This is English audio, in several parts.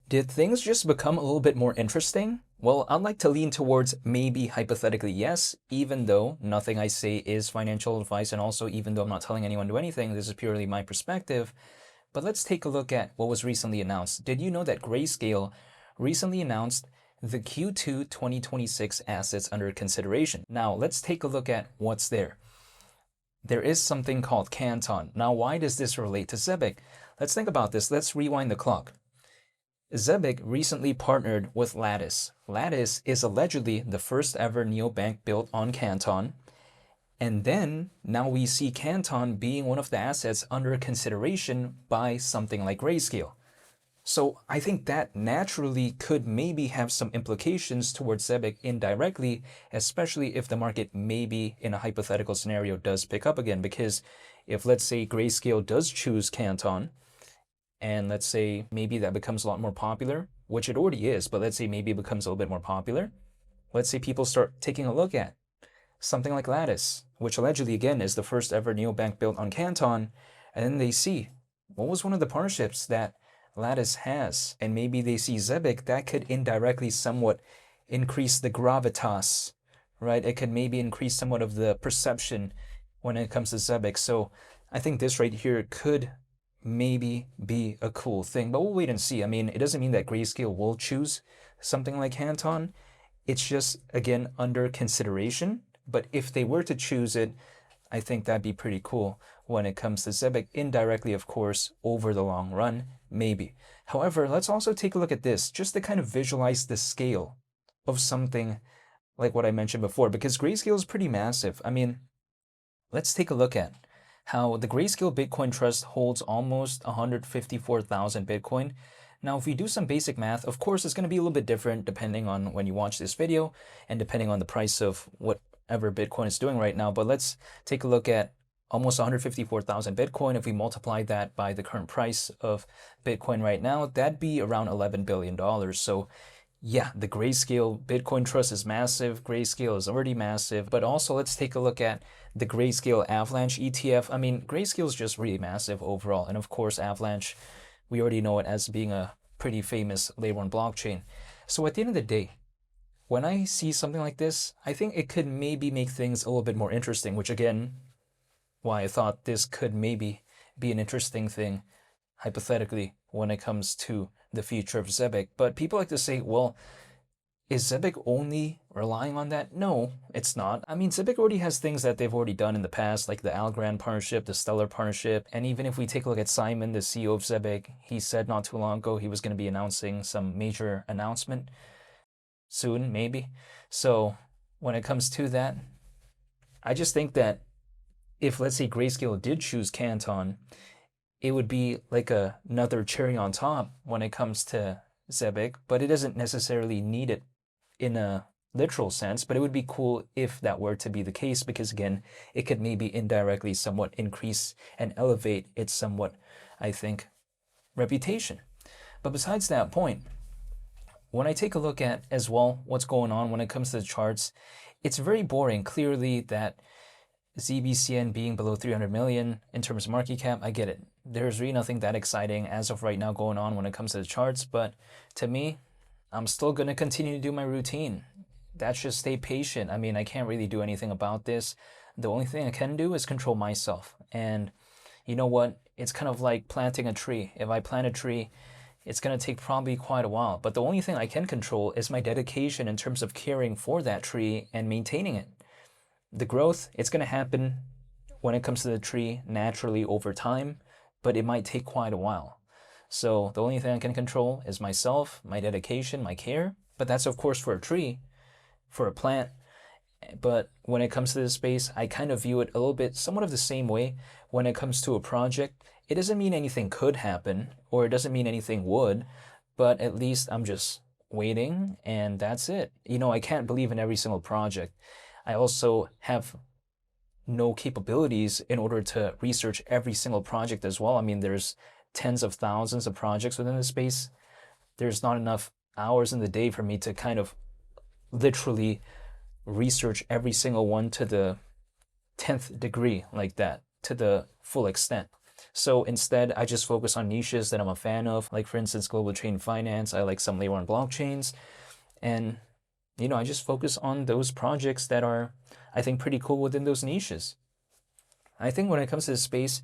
Did things just become a little bit more interesting? Well, I'd like to lean towards maybe hypothetically yes, even though nothing I say is financial advice, and also even though I'm not telling anyone to do anything, this is purely my perspective. But let's take a look at what was recently announced. Did you know that Grayscale recently announced the Q2 2026 assets under consideration? Now, let's take a look at what's there. There is something called Canton. Now, why does this relate to Zebec? Let's think about this. Let's rewind the clock. Zebec recently partnered with Lattice. Lattice is allegedly the first ever neobank built on Canton. And then now we see Canton being one of the assets under consideration by something like Grayscale. So I think that naturally could maybe have some implications towards Zebec indirectly, especially if the market maybe in a hypothetical scenario does pick up again. Because if, let's say, Grayscale does choose Canton, and let's say maybe that becomes a lot more popular, which it already is, but let's say maybe it becomes a little bit more popular. Let's say people start taking a look at something like Lattice, which allegedly again is the first ever neobank built on Canton, and then they see what was one of the partnerships that Lattice has, and maybe they see Zebec, that could indirectly somewhat increase the gravitas, right? It could maybe increase somewhat of the perception when it comes to Zebec. So I think this right here could maybe be a cool thing, but we'll wait and see. I mean, it doesn't mean that Grayscale will choose something like Canton. It's just, again, under consideration. But if they were to choose it, I think that'd be pretty cool when it comes to Zebec. Indirectly, of course, over the long run, maybe. However, let's also take a look at this, just to kind of visualize the scale of something like what I mentioned before, because Grayscale is pretty massive. I mean, let's take a look at how the Grayscale Bitcoin Trust holds almost 154,000 Bitcoin. Now, if we do some basic math, of course, it's going to be a little bit different depending on when you watch this video and depending on the price of whatever Bitcoin is doing right now. But let's take a look at almost 154,000 Bitcoin. If we multiply that by the current price of Bitcoin right now, that'd be around $11 billion. So yeah, the Grayscale Bitcoin Trust is massive. Grayscale is already massive. But also, let's take a look at the Grayscale Avalanche ETF. I mean, Grayscale is just really massive overall. And of course, Avalanche, we already know it as being a pretty famous layer one blockchain. So at the end of the day, when I see something like this, I think it could maybe make things a little bit more interesting, which again, why I thought this could maybe be an interesting thing, hypothetically, when it comes to the future of Zebec. But people like to say, well, is Zebec only relying on that? No, it's not. I mean, Zebec already has things that they've already done in the past, like the Algorand partnership, the Stellar partnership. And even if we take a look at Simon, the CEO of Zebec, he said not too long ago he was going to be announcing some major announcement soon, maybe. So when it comes to that, I just think that if, let's say, Grayscale did choose Canton, it would be like another cherry on top when it comes to Zebec, but it doesn't necessarily need it in a literal sense, but it would be cool if that were to be the case, because again, it could maybe indirectly somewhat increase and elevate its somewhat, I think, reputation. But besides that point, when I take a look at as well what's going on when it comes to the charts, it's very boring. Clearly that ZBCN being below 300 million in terms of market cap, I get it. There's really nothing that exciting as of right now going on when it comes to the charts, but to me, I'm still going to continue to do my routine. That's just stay patient. I mean, I can't really do anything about this. The only thing I can do is control myself. And you know what? It's kind of like planting a tree. If I plant a tree, it's going to take probably quite a while. But the only thing I can control is my dedication in terms of caring for that tree and maintaining it. The growth, it's going to happen when it comes to the tree naturally over time, but it might take quite a while. So the only thing I can control is myself, my dedication, my care. But that's of course for a tree, for a plant. But when it comes to this space, I kind of view it a little bit somewhat of the same way when it comes to a project. It doesn't mean anything could happen, or it doesn't mean anything would, but at least I'm just waiting and that's it. You know, I can't believe in every single project. I also have no capabilities in order to research every single project as well. I mean, there's tens of thousands of projects within the space. There's not enough hours in the day for me to kind of literally research every single one to the 10th degree like that, to the full extent. So instead, I just focus on niches that I'm a fan of. Like for instance, global trade and finance. I like some layer one blockchains. And, I just focus on those projects that are, I think, pretty cool within those niches. I think when it comes to this space,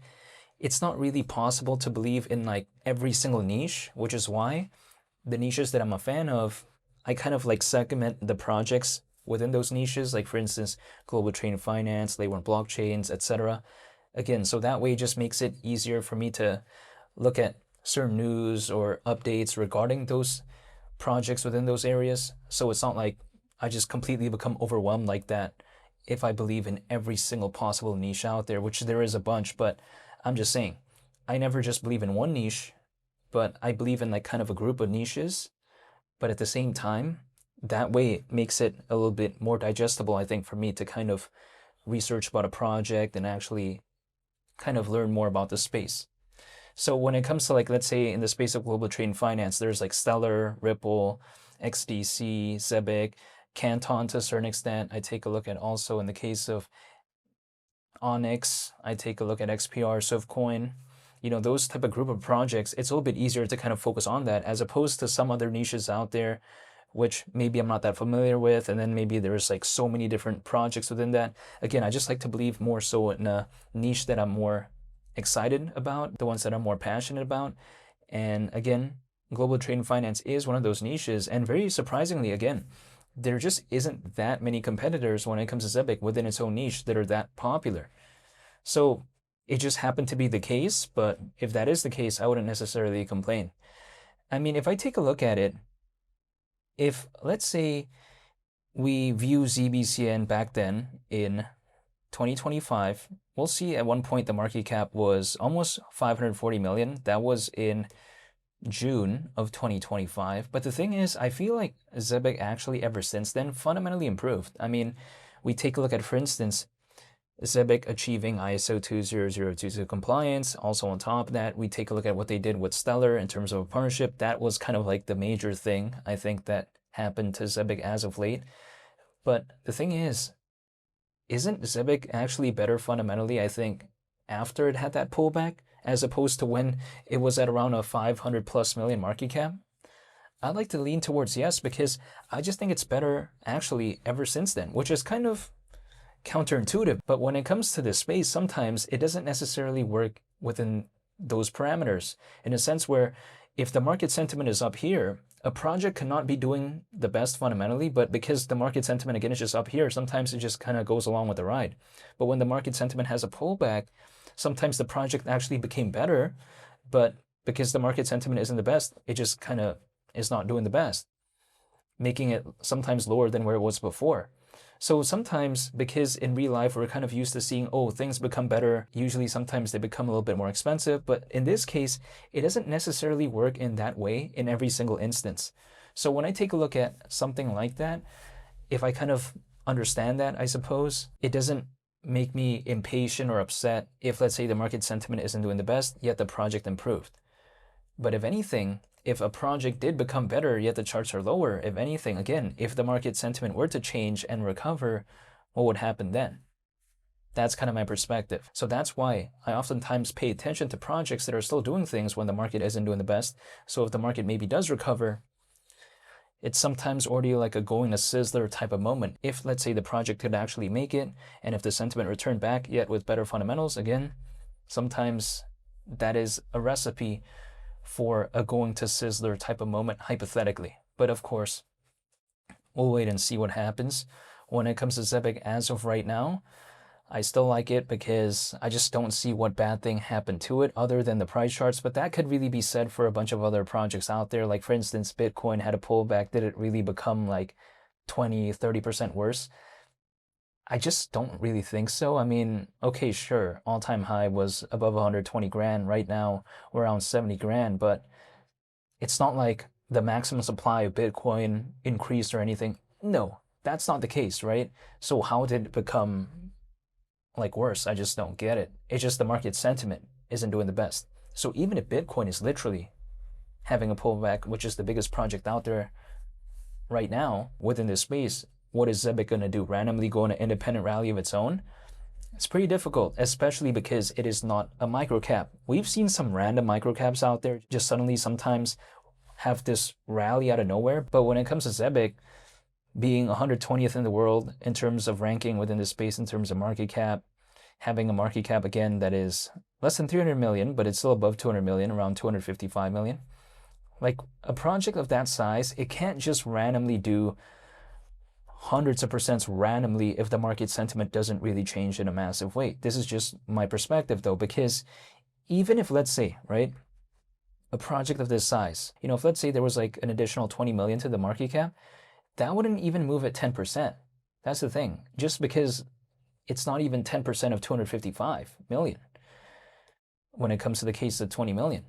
it's not really possible to believe in like every single niche, which is why the niches that I'm a fan of, I kind of like segment the projects within those niches, like for instance, global trade and finance, layer one blockchains, etc. Again, so that way it just makes it easier for me to look at certain news or updates regarding those projects within those areas. So it's not like I just completely become overwhelmed like that if I believe in every single possible niche out there, which there is a bunch, but I'm just saying, I never just believe in one niche, but I believe in like kind of a group of niches. But at the same time, that way it makes it a little bit more digestible, I think, for me to kind of research about a project and actually kind of learn more about the space. So when it comes to like, let's say in the space of global trade and finance, there's like Stellar, Ripple, XDC, Zebec, Canton to a certain extent. I take a look at also in the case of Onyx, I take a look at XPR, Swiftcoin, those type of group of projects, it's a little bit easier to kind of focus on that as opposed to some other niches out there, which maybe I'm not that familiar with. And then maybe there's like so many different projects within that. Again, I just like to believe more so in a niche that I'm more excited about, the ones that I'm more passionate about. And again, global trade and finance is one of those niches. And very surprisingly, again, there just isn't that many competitors when it comes to Zebec within its own niche that are that popular. So it just happened to be the case, but if that is the case, I wouldn't necessarily complain. I mean, if I take a look at it, if let's say we view ZBCN back then in 2025, we'll see at one point the market cap was almost 540 million. That was in June of 2025. But the thing is, I feel like Zebec actually ever since then fundamentally improved. I mean, we take a look at, for instance, Zebec achieving ISO 20022 compliance. Also on top of that, we take a look at what they did with Stellar in terms of a partnership. That was kind of like the major thing, I think, that happened to Zebec as of late. But the thing is, isn't Zebec actually better fundamentally, I think, after it had that pullback, as opposed to when it was at around a 500 plus million market cap? I'd like to lean towards yes, because I just think it's better actually ever since then, which is kind of counterintuitive. But when it comes to this space, sometimes it doesn't necessarily work within those parameters, in a sense where if the market sentiment is up here, a project cannot be doing the best fundamentally, but because the market sentiment again is just up here, sometimes it just kind of goes along with the ride. But when the market sentiment has a pullback, sometimes the project actually became better, but because the market sentiment isn't the best, it just kind of is not doing the best, making it sometimes lower than where it was before. So sometimes, because in real life we're kind of used to seeing, oh, things become better, usually sometimes they become a little bit more expensive, but in this case, it doesn't necessarily work in that way in every single instance. So when I take a look at something like that, if I kind of understand that, I suppose, it doesn't make me impatient or upset if, let's say, the market sentiment isn't doing the best, yet the project improved. But if anything, if a project did become better, yet the charts are lower, if anything, again, if the market sentiment were to change and recover, what would happen then? That's kind of my perspective. So that's why I oftentimes pay attention to projects that are still doing things when the market isn't doing the best. So if the market maybe does recover, it's sometimes already like a going to sizzler type of moment. If, let's say, the project could actually make it, and if the sentiment returned back, yet with better fundamentals, again, sometimes that is a recipe for a going to sizzler type of moment, hypothetically. But of course, we'll wait and see what happens. When it comes to Zebec as of right now, I still like it because I just don't see what bad thing happened to it other than the price charts, but that could really be said for a bunch of other projects out there. Like for instance, Bitcoin had a pullback. Did it really become like 20, 30% worse? I just don't really think so. I mean, okay, sure, all-time high was above 120 grand. Right now, we're around 70 grand, but it's not like the maximum supply of Bitcoin increased or anything. No, that's not the case, right? So how did it become like worse? I just don't get it. It's just the market sentiment isn't doing the best. So even if Bitcoin is literally having a pullback, which is the biggest project out there right now within this space, what is Zebec going to do? Randomly go on an independent rally of its own? It's pretty difficult, especially because it is not a microcap. We've seen some random microcaps out there just suddenly sometimes have this rally out of nowhere. But when it comes to Zebec being 120th in the world in terms of ranking within the space, in terms of market cap, having a market cap again that is less than 300 million, but it's still above 200 million, around 255 million. Like a project of that size, it can't just randomly do hundreds of percents randomly if the market sentiment doesn't really change in a massive way. This is just my perspective though, because even if, let's say, right, a project of this size, if let's say there was like an additional 20 million to the market cap, that wouldn't even move at 10%. That's the thing. Just because it's not even 10% of 255 million when it comes to the case of 20 million.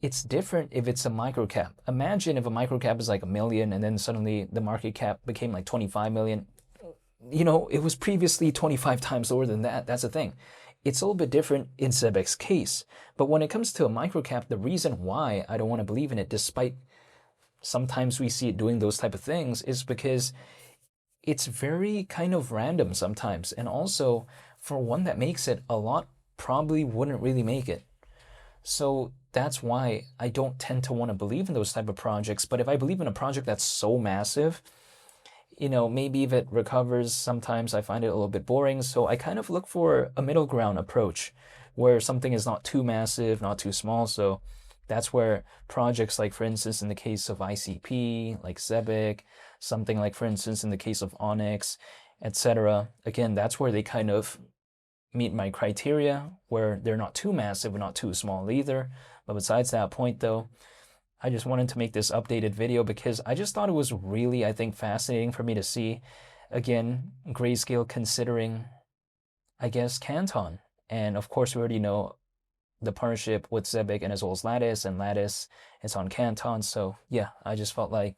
It's different if it's a microcap. Imagine if a microcap is like a million and then suddenly the market cap became like 25 million. It was previously 25 times lower than that. That's the thing. It's a little bit different in Zebec's case. But when it comes to a microcap, the reason why I don't want to believe in it, despite sometimes we see it doing those type of things, is because it's very kind of random sometimes. And also, for one that makes it, a lot probably wouldn't really make it. So that's why I don't tend to want to believe in those type of projects. But if I believe in a project that's so massive, maybe if it recovers, sometimes I find it a little bit boring. So I kind of look for a middle ground approach where something is not too massive, not too small. So that's where projects like, for instance, in the case of ICP, like Zebec, something like, for instance, in the case of Onyx, etc. Again, that's where they kind of meet my criteria, where they're not too massive, but not too small either. But besides that point though, I just wanted to make this updated video because I just thought it was really, I think, fascinating for me to see, again, Grayscale considering, I guess, Canton. And of course, we already know the partnership with Zebec and as well as Lattice, and Lattice is on Canton. So yeah, I just felt like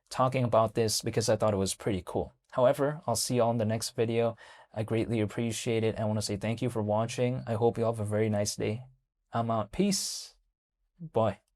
talking about this because I thought it was pretty cool. However, I'll see you all in the next video. I greatly appreciate it. I want to say thank you for watching. I hope you all have a very nice day. I'm out. Peace. Bye.